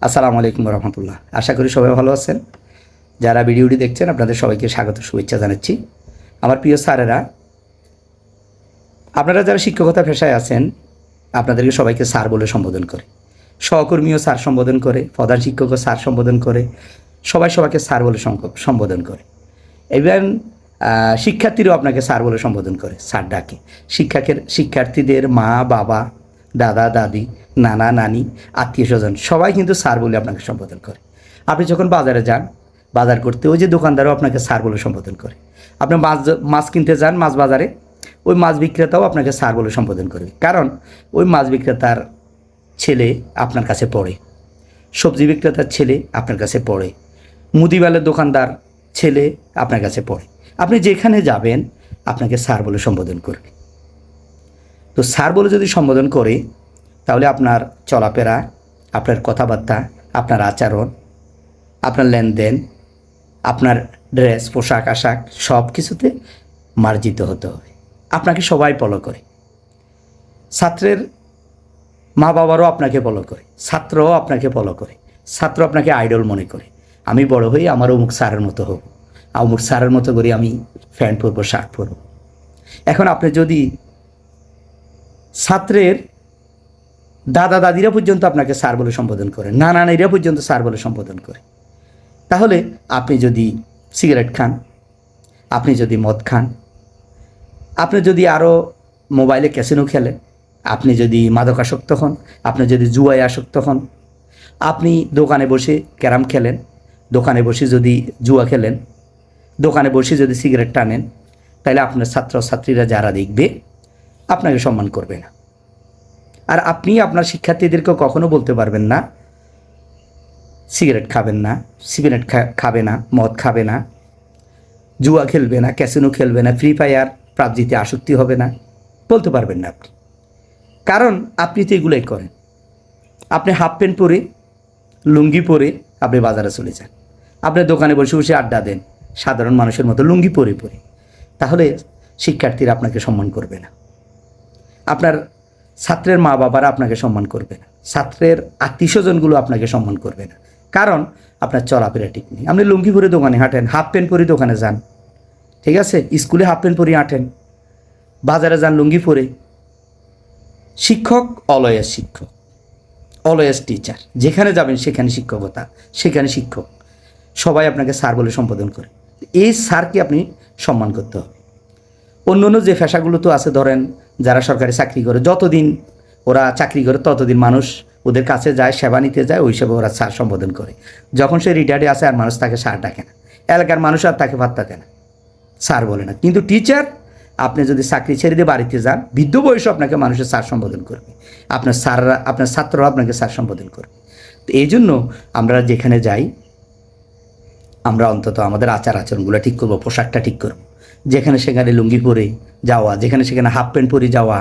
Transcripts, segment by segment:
আসসালামু আলাইকুম রহমতুল্লাহ। আশা করি সবাই ভালো আছেন। যারা ভিডিওটি দেখছেন আপনাদের সবাইকে স্বাগত শুভেচ্ছা জানাচ্ছি। আমার প্রিয় স্যারেরা, আপনারা যারা শিক্ষকতা পেশায় আছেন আপনাদেরকে সবাইকে স্যার বলে সম্বোধন করে, সহকর্মীও স্যার সম্বোধন করে, প্রধান শিক্ষকও স্যার সম্বোধন করে, সবাই সবাইকে স্যার বলে সম্বোধন করে। ইভেন শিক্ষার্থীরাও আপনাকে স্যার বলে সম্বোধন করে, স্যার ডাকে। শিক্ষার্থীদের মা বাবা, দাদা দাদি, নানা নানি, আত্মীয় স্বজন সবাই কিন্তু স্যার বলে আপনাকে সম্বোধন করে। আপনি যখন বাজারে যান, বাজার করতে ওই যে দোকানদারও আপনাকে স্যার বলে সম্বোধন করে। আপনি মাছ কিনতে যান মাছ বাজারে, ওই মাছ বিক্রেতাও আপনাকে স্যার বলে সম্বোধন করবে, কারণ ওই মাছ বিক্রেতার ছেলে আপনার কাছে পড়ে, সবজি বিক্রেতার ছেলে আপনার কাছে পড়ে, মুদিবালের দোকানদার ছেলে আপনার কাছে পড়ে। আপনি যেখানে যাবেন আপনাকে স্যার বলে সম্বোধন করবে। তো স্যার বলে যদি সম্বোধন করে তাহলে আপনার চলাফেরা, আপনার কথাবার্তা, আপনার আচরণ, আপনার লেনদেন, আপনার ড্রেস, পোশাক আশাক সব কিছুতে মার্জিত হতে হবে। আপনাকে সবাই ফলো করে, ছাত্রের মা বাবারও আপনাকে ফলো করে, ছাত্রও আপনাকে ফলো করে, ছাত্র আপনাকে আইডল মনে করে। আমি বড় হই আমার অমুক স্যারের মতো হব, অমুক স্যারের মতো করে আমি প্যান্ট পরবো, শার্ট পরবো। এখন আপনি যদি ছাত্রের দাদা দাদিরা পর্যন্ত আপনাকে স্যার বলে সম্বোধন করে, নানানিরা পর্যন্ত স্যার বলে সম্বোধন করে, তাহলে আপনি যদি সিগারেট খান, আপনি যদি মদ খান, আপনি যদি আরও মোবাইলে ক্যাসিনো খেলেন, আপনি যদি মাদকাসক্ত হন, আপনি যদি জুয়ায় আসক্ত হন, আপনি দোকানে বসে ক্যারাম খেলেন, দোকানে বসে যদি জুয়া খেলেন, দোকানে বসে যদি সিগারেট টানেন, তাহলে আপনার ছাত্রছাত্রীরা যারা দেখবে আপনাকে সম্মান করবে না। আর আপনি আপনার শিক্ষার্থীদেরকে কখনো বলতে পারবেন না সিগারেট খাবেন না, সিগারেট খাবে না, মদ খাবে না, জুয়া খেলবে না, ক্যাসিনো খেলবে না, ফ্রি ফায়ার পাবজিতে আসক্তি হবে না, বলতে পারবেন না আপনি। কারণ আপনি তো এগুলোই করেন। আপনি হাফ প্যান্ট পরে, লুঙ্গি পরে আপনি বাজারে চলে যান, আপনি দোকানে বসে বসে আড্ডা দেন সাধারণ মানুষের মতো লুঙ্গি পরে পরে, তাহলে শিক্ষার্থীরা আপনাকে সম্মান করবে না, আপনার ছাত্রের মা বাবারা আপনাকে সম্মান করবে না, ছাত্রের আত্মীয় স্বজনগুলো আপনাকে সম্মান করবে না, কারণ আপনার চলাফেরা ঠিক নেই। আপনি লুঙ্গি পরে দোকানে হাঁটেন, হাফ প্যান্ট পরে দোকানে যান, ঠিক আছে, স্কুলে হাফ প্যান্ট পরে হাঁটেন, বাজারে যান লুঙ্গি পরে। শিক্ষক অলওয়েজ শিক্ষক, অলওয়েজ টিচার। যেখানে যাবেন সেখানে শিক্ষকতা, সেখানে শিক্ষক। সবাই আপনাকে স্যার বলে সম্বোধন করে। এই স্যারকে আপনি সম্মান করতে হবে। অন্য অন্য যে পেশাগুলো তো আছে, ধরেন যারা সরকারি চাকরি করে, যতদিন ওরা চাকরি করে ততদিন মানুষ ওদের কাছে যায়, সেবা নিতে যায়, ওই হিসেবে ওরা স্যার সম্বোধন করে। যখন সে রিটায়ার্ডে আসে আর মানুষ তাকে স্যার ডাকে না, এলাকার মানুষ আর তাকে পাত্তা দেয় না, স্যার বলে না। কিন্তু টিচার, আপনি যদি চাকরি ছেড়ে দিয়ে বাড়িতে যান, বৃদ্ধ বয়সে আপনাকে মানুষের স্যার সম্বোধন করবে, আপনার ছাত্ররা আপনাকে স্যার সম্বোধন করবে। তো এই জন্য আমরা যেখানে যাই আমরা অন্তত আমাদের আচার আচরণগুলো ঠিক করবো, পোশাকটা ঠিক করবো। যেখানে সেখানে লুঙ্গি পরে যাওয়া, যেখানে সেখানে হাফ প্যান্ট পরে যাওয়া,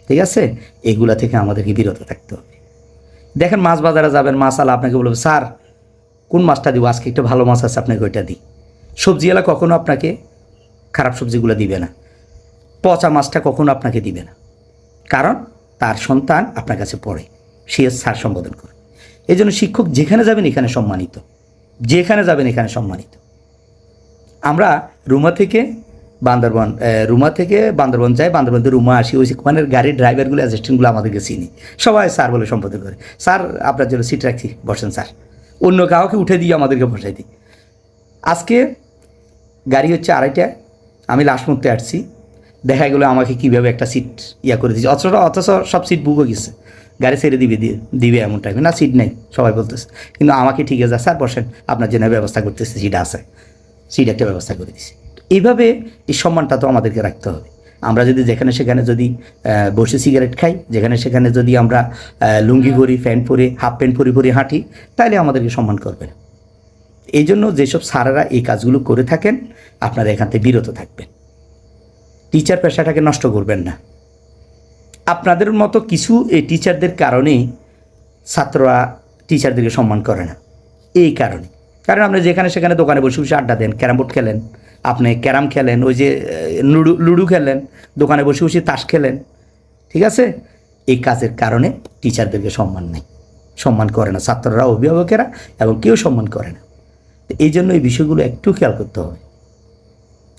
ঠিক আছে, এগুলা থেকে আমাদেরকে বিরত থাকতে হবে। দেখেন মাছ বাজারে যাবেন, মাছালা আপনাকে বলবে স্যার কোন মাছটা দিব, আজকে একটু ভালো মাছ আছে আপনাকে ওইটা দিই। সবজিওয়ালা কখনো আপনাকে খারাপ সবজিগুলো দিবে না, পচা মাছটা কখনো আপনাকে দিবে না, কারণ তার সন্তান আপনার কাছে পড়ে, সে স্যার সম্বোধন করে। এই জন্য শিক্ষক যেখানে যাবেন এখানে সম্মানিত, যেখানে যাবেন এখানে সম্মানিত। আমরা রুমা থেকে বান্দরবন যাই, বান্দরবন থেকে রুমা আসি, ওই ওখানের গাড়ির ড্রাইভারগুলো, অ্যাসিস্ট্যান্টগুলো আমাদেরকে চিনি, সবাই স্যার বলে সম্বোধন করে। স্যার আপনার জন্য সিট রাখছি, বসেন স্যার। অন্য কাউকে উঠে দিয়ে আমাদেরকে বসাই দিই। আজকে গাড়ি হচ্ছে 2:30টায়, আমি লাস্ট মুহূর্তে আসছি, দেখা গেলো আমাকে কীভাবে একটা সিট করে দিয়েছে, অথচ সব সিট বুক হয়ে গেছে, গাড়ি ছেড়ে দিবে এমন টাইমে না, সিট নেই সবাই বলতেছে, কিন্তু আমাকে ঠিক আছে স্যার বসেন, আপনার জন্য ব্যবস্থা করতেছে, সিট আছে, সিট একটা ব্যবস্থা করে দিছি। এইভাবে এই সম্মানটা তো আমাদেরকে রাখতে হবে। আমরা যদি যেখানে সেখানে যদি বসে সিগারেট খাই, যেখানে সেখানে যদি আমরা লুঙ্গি পরি, প্যান্ট পরে, হাফ প্যান্ট পরে হাঁটি, তাহলে আমাদেরকে সম্মান করবে না। এই জন্য যেসব স্যারেরা এই কাজগুলো করে থাকেন আপনারা এখান থেকে বিরত থাকবেন। টিচার পেশাটাকে নষ্ট করবেন না। আপনাদের মতো কিছু এই টিচারদের কারণেই ছাত্ররা টিচারদেরকে সম্মান করে না, এই কারণে। কারণ আপনি যেখানে সেখানে দোকানে বসে বসে আড্ডা দেন, ক্যারাম বোর্ড খেলেন, আপনি ক্যারাম খেলেন, ওই যে লুডু খেলেন, দোকানে বসে বসে তাস খেলেন, ঠিক আছে, এই কাজের কারণে টিচারদেরকে সম্মান নেই। সম্মান করে না, ছাত্ররা, অভিভাবকেরা এবং কেউ সম্মান করে না। তো এই জন্য এই বিষয়গুলো একটু খেয়াল করতে হবে।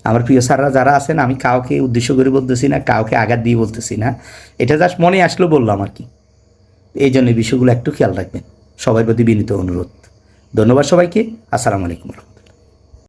আমার প্রিয় স্যাররা যারা আছেন, আমি কাউকে উদ্দেশ্য করে বলতেছি না, কাউকে আঘাত দিয়ে বলতেছি না, এটা জাস্ট মনে আসলো বললাম আর কি। এই জন্য এই বিষয়গুলো একটু খেয়াল রাখবেন, সবার প্রতি বিনীত অনুরোধ। ধন্যবাদ সবাইকে। আসসালামু আলাইকুম।